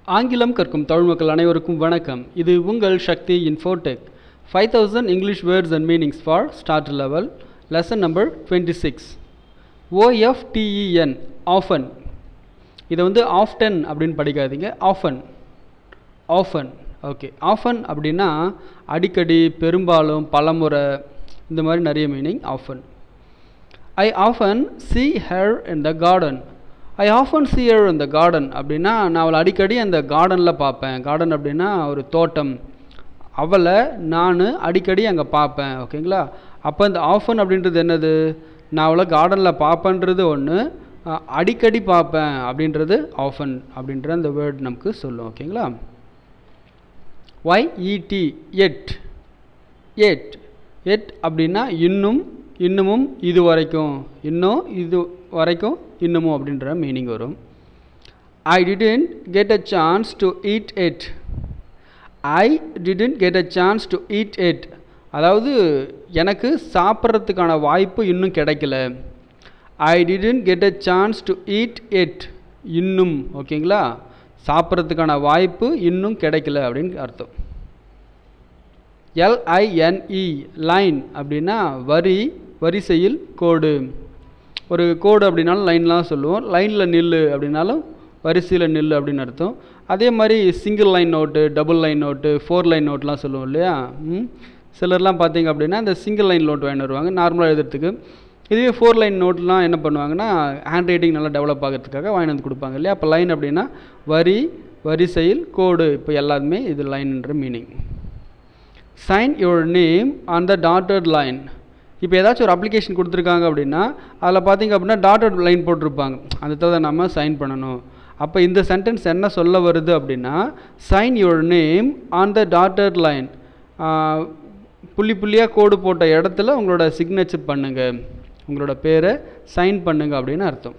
ஆங்கிலம் கற்கும் தமிழ் மக்கள் அனைவருக்கும் வணக்கம். இது உங்கள் சக்தி Infotech. 5000 English words and meanings for starter level. Lesson number 26. OFTEN often. இதை often அப்படின்னு படிக்காதீங்க. often. ஓகே. often அப்படின்னா அடிக்கடி, பெரும்பாலும், பலமுறை, இந்த மாதிரி நிறைய meaning often. I often see her in the garden. I often see her in the garden அப்படின்னா நான் அவளை அடிக்கடி அந்த கார்டனில் பார்ப்பேன். கார்டன் அப்படின்னா ஒரு தோட்டம். அவளை நான் அடிக்கடி அங்கே பார்ப்பேன். ஓகேங்களா? அப்போ இந்த ஆஃபன் அப்படின்றது என்னது? நான் அவளை கார்டனில் பார்ப்பேன்றது ஒன்று, அடிக்கடி பார்ப்பேன் அப்படின்றது ஆஃபன் அப்படின்ற அந்த வேர்ட் நமக்கு சொல்லும். ஓகேங்களா? எட் அப்படின்னா இன்னமும், இது வரைக்கும், இது வரைக்கும், இன்னமும் அப்படின்ற மீனிங் வரும். I didn't get a chance to eat it. I didn't get a chance to eat it. அதாவது எனக்கு சாப்பிட்றதுக்கான வாய்ப்பு இன்னும் கிடைக்கல. I didn't get a chance to eat it. இன்னும், ஓகேங்களா? சாப்பிட்றதுக்கான வாய்ப்பு இன்னும் கிடைக்கல அப்படின்னு அர்த்தம். LINE லைன் அப்படின்னா வரிசையில் கோடு. ஒரு கோடு அப்படின்னாலும் லைன்லாம் சொல்லுவோம். லைனில் நில்லு அப்படின்னாலும் வரிசையில் நில்லு அப்படின்னு அர்த்தம். அதே மாதிரி single line note, double line note, 4 line நோட்லாம் சொல்லுவோம் இல்லையா? சிலர்லாம் பார்த்தீங்க அப்படின்னா இந்த சிங்கிள் லைன் நோட் வாங்கிட்டு வருவாங்க நார்மலாக எழுதுறதுக்கு. இதுவே 4 லைன் நோட்லாம் என்ன பண்ணுவாங்கன்னா ஹேண்ட் ரைட்டிங் நல்லா டெவலப் ஆகிறதுக்காக வாங்கிட்டு வந்து கொடுப்பாங்க இல்லையா? அப்போ லைன் அப்படின்னா வரிசையில் கோடு. இப்போ எல்லாருமே இது லைன்ன்ற meaning. Sign your name on the dotted line. இப்போ ஏதாச்சும் ஒரு அப்ளிகேஷன் கொடுத்துருக்காங்க அப்படின்னா அதில் பார்த்தீங்க அப்படின்னா டாட்டட் லைன் போட்டிருப்பாங்க. அந்த தவிர நம்ம சைன் பண்ணணும். அப்போ இந்த சென்டென்ஸ் என்ன சொல்ல வருது அப்படின்னா sign your name on the dotted line. புள்ளியாக கோடு போட்ட இடத்துல உங்களோட சிக்னேச்சர் பண்ணுங்கள், உங்களோட பேரை சைன் பண்ணுங்க அப்படின்னு அர்த்தம்.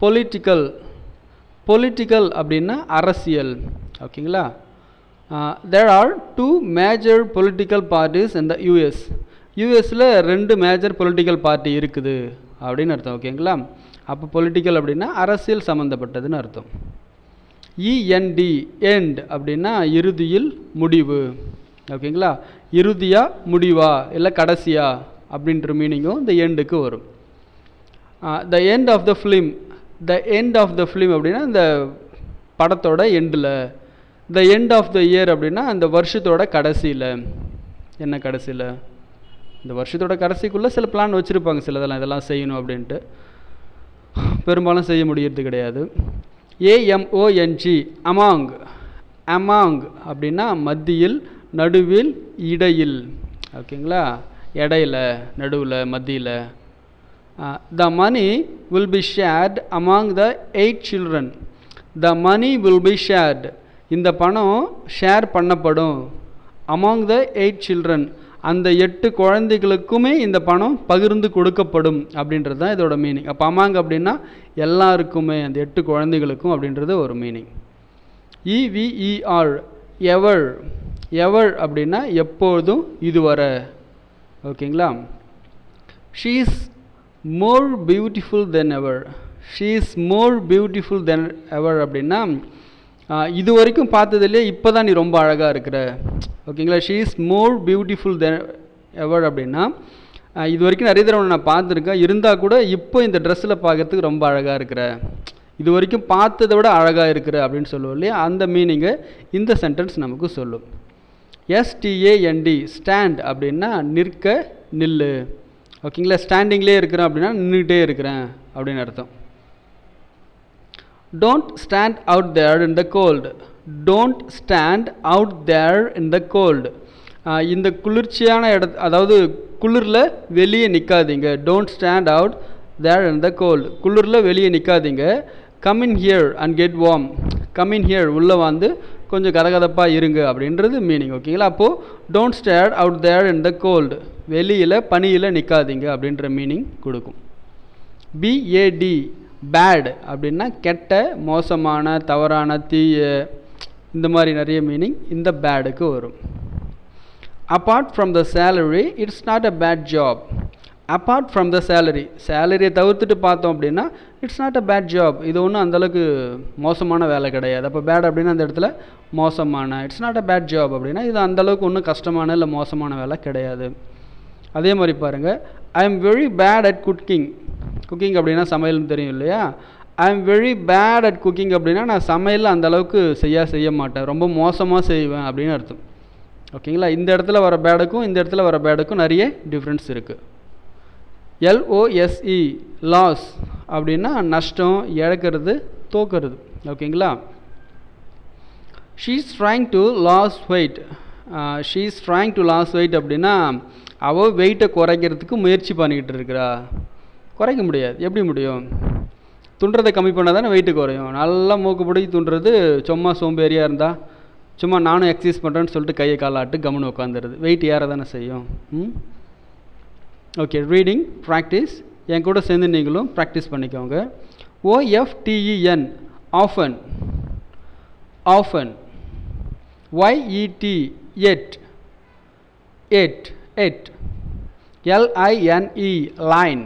POLITICAL பொலிட்டிக்கல் அப்படின்னா அரசியல். ஓகேங்களா? There are 2 major political parties in the US. யூஎஸில் 2 மேஜர் பொலிட்டிக்கல் பார்ட்டி இருக்குது அப்படின்னு அர்த்தம். ஓகேங்களா? அப்போ பொலிட்டிக்கல் அப்படின்னா அரசியல் சம்மந்தப்பட்டதுன்னு அர்த்தம். END எண்ட் அப்படின்னா இறுதியில், முடிவு. ஓகேங்களா? இறுதியா, முடிவா, இல்லை கடைசியா அப்படின்ற மீனிங்கும் இந்த எண்டுக்கு வரும். The end of the film அப்படின்னா இந்த படத்தோட எண்டில். The end of the year அப்படின்னா அந்த வருஷத்தோட கடைசியில். என்ன கடைசியில்? இந்த வருஷத்தோட கடைசிக்குள்ளே சில பிளான் வச்சுருப்பாங்க, இதெல்லாம் செய்யணும் அப்படின்ட்டு. பெரும்பாலும் செய்ய முடியறது கிடையாது. AMONG அமாங் அப்படின்னா மத்தியில், நடுவில், இடையில். ஓகேங்களா? இடையில, நடுவில், மத்தியில். The money will be shared among the 8 children. The money will be shared. இந்த பணம் ஷேர் பண்ணப்படும். among the 8 children. அந்த 8 குழந்தைகளுக்குமே இந்த பணம் பகிர்ந்து கொடுக்கப்படும் அப்படின்றது தான் இதோட மீனிங். அப்போ அமாங் அப்படின்னா எல்லாருக்குமே, அந்த 8 குழந்தைகளுக்கும் அப்படின்றது ஒரு மீனிங். EVER எவர் அப்படின்னா எப்போதும், இதுவரை. ஓகேங்களா? She is more beautiful than ever. அப்படின்னா இது வரைக்கும் பார்த்ததுலேயே இப்போ தான் நீ ரொம்ப அழகாக இருக்கிற. ஓகேங்களா? ஷீ இஸ் மோர் பியூட்டிஃபுல் தென் எவர் அப்படின்னா இது வரைக்கும் நிறைய தடவை நான் பார்த்துருக்கேன், இருந்தால் கூட இப்போ இந்த ட்ரெஸ்ஸில் பார்க்கறதுக்கு ரொம்ப அழகாக இருக்கிற, இது வரைக்கும் பார்த்ததை விட அழகாக இருக்கிற அப்படின்னு சொல்லுவோம் இல்லையா? அந்த மீனிங்கை இந்த சென்டென்ஸ் நமக்கு சொல்லும். STAND ஸ்டாண்ட் அப்படின்னா நிற்க, நில்லு. ஓகேங்களா? ஸ்டாண்டிங்லேயே இருக்கிறேன் அப்படின்னா நின்றுக்கிட்டே இருக்கிறேன் அப்படின்னு அர்த்தம். Don't stand out there in the cold. இந்த குளிர்ச்சியான அதாவது குளிரில் வெளியே நிற்காதீங்க. Don't stand out there in the cold. குளிரில் வெளியே நிற்காதீங்க. Come in here and get warm. Come in here, உள்ளே வந்து கொஞ்சம் கதகதப்பாக இருங்க அப்படின்றது மீனிங். ஓகேங்களா? அப்போது don't stand out there in the cold, வெளியில், பனியில் நிற்காதீங்க அப்படின்ற மீனிங் கொடுக்கும். BAD பேட் அப்படின்னா கெட்ட, மோசமான, தவறான, தீய, இந்த மாதிரி நிறைய மீனிங் இந்த பேடுக்கு வரும். Apart from the salary, it's not a bad job. Apart from the சேலரியை தவிர்த்துட்டு பார்த்தோம் அப்படின்னா it's not a bad job, இது ஒன்றும் அந்தளவுக்கு மோசமான வேலை கிடையாது. அப்போ பேட் அப்படின்னா அந்த இடத்துல மோசமான, it's not a bad job அப்படின்னா இது அந்தளவுக்கு ஒன்றும் கஷ்டமான இல்லை மோசமான வேலை கிடையாது. அதே மாதிரி பாருங்கள், I am very bad at cooking. Cooking அப்படின்னா சமையல்னு தெரியும் இல்லையா? I am very bad at cooking அப்படின்னா நான் சமையல் அந்தளவுக்கு செய்ய மாட்டேன், ரொம்ப மோசமாக செய்வேன் அப்படின்னு அர்த்தம். ஓகேங்களா? இந்த இடத்துல வர பேடுக்கும் இந்த இடத்துல வர பேடுக்கும் நிறைய டிஃப்ரென்ஸ் இருக்குது. LOSE லாஸ் அப்படின்னா நஷ்டம், இழக்கிறது, தோக்கிறது. ஓகேங்களா? She is trying to lose weight. She is trying to lose weight அப்படின்னா அவள் வெயிட்டை குறைக்கிறதுக்கு முயற்சி பண்ணிக்கிட்டு இருக்கிறா. குறைக்க முடியாது. எப்படி முடியும்? துண்டுறதை கம்மி பண்ணால் தானே வெயிட்டு குறையும். நல்லா மூக்கு பிடிச்சி துண்டுறது சும்மா சோம்பேறியாக இருந்தால், சும்மா நானும் எக்ஸசைஸ் பண்ணுறேன்னு சொல்லிட்டு கையை காலாட்டு கம்முன்னு உட்காந்துருது, வெயிட் ஏற தானே செய்யும். Okay, reading practice. என் கூட சேர்ந்து நீங்களும் ப்ராக்டிஸ் பண்ணிக்கோங்க. OFTEN often, often. YET yet, it. LINE line,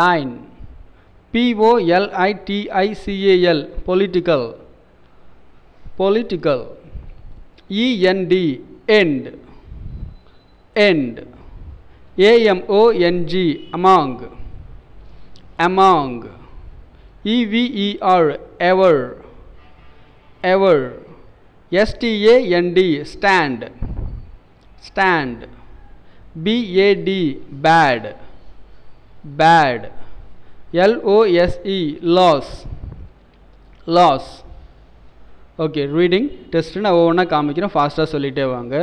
line. POLITICAL political, political. END end, end. AMONG among, among. EVER ever, ever. STAND stand, stand. BAD bad, bad. LOSE loss, loss. Okay, reading test நான் ஒவ்வொன்றா காமிக்கிறேன், ஃபாஸ்ட்டாக சொல்லிகிட்டே வாங்க.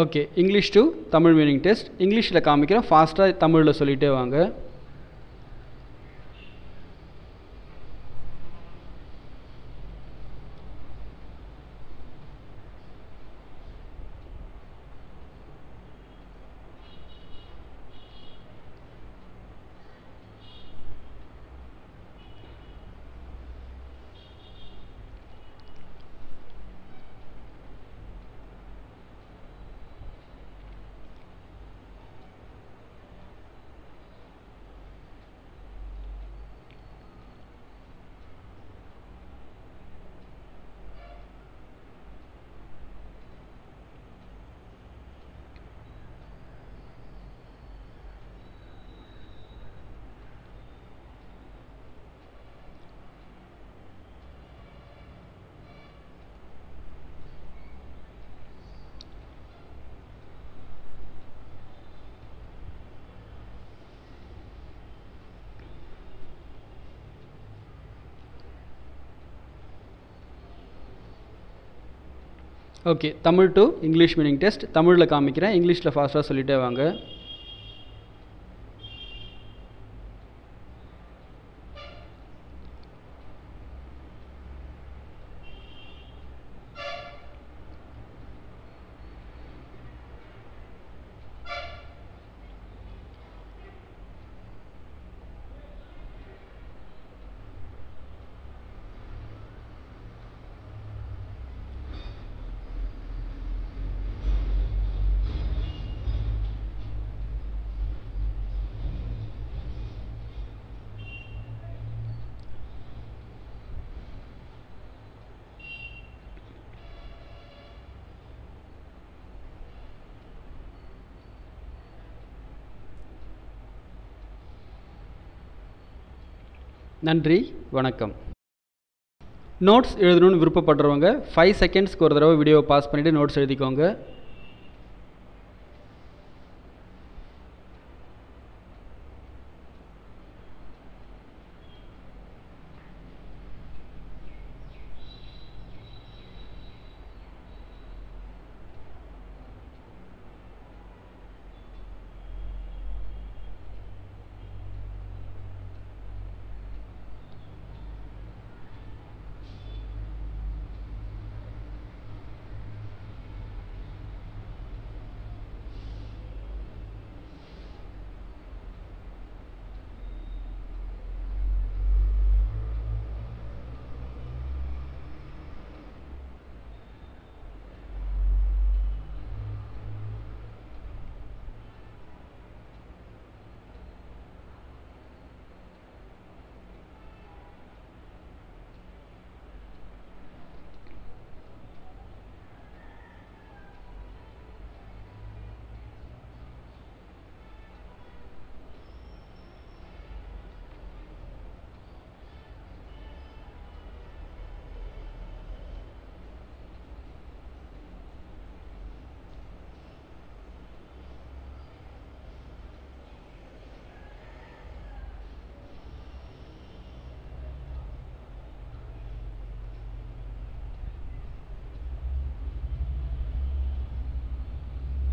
Okay, English to Tamil meaning test. இங்கிலீஷில் காமிக்கிறேன், ஃபாஸ்ட்டாக தமிழில் சொல்லிகிட்டே வாங்க. Okay, Tamil to English meaning test. தமிழில் காமிக்கிறேன், இங்கிலீஷில் ஃபாஸ்ட்டாக சொல்லிகிட்டே வாங்க. நன்றி, வணக்கம். நோட்ஸ் எழுதணும்னு விருப்பப்படுறவங்க 5 செகண்ட்ஸ்க்கு ஒரு தடவை வீடியோவை பாஸ் பண்ணிவிட்டு நோட்ஸ் எழுதிக்கோங்க.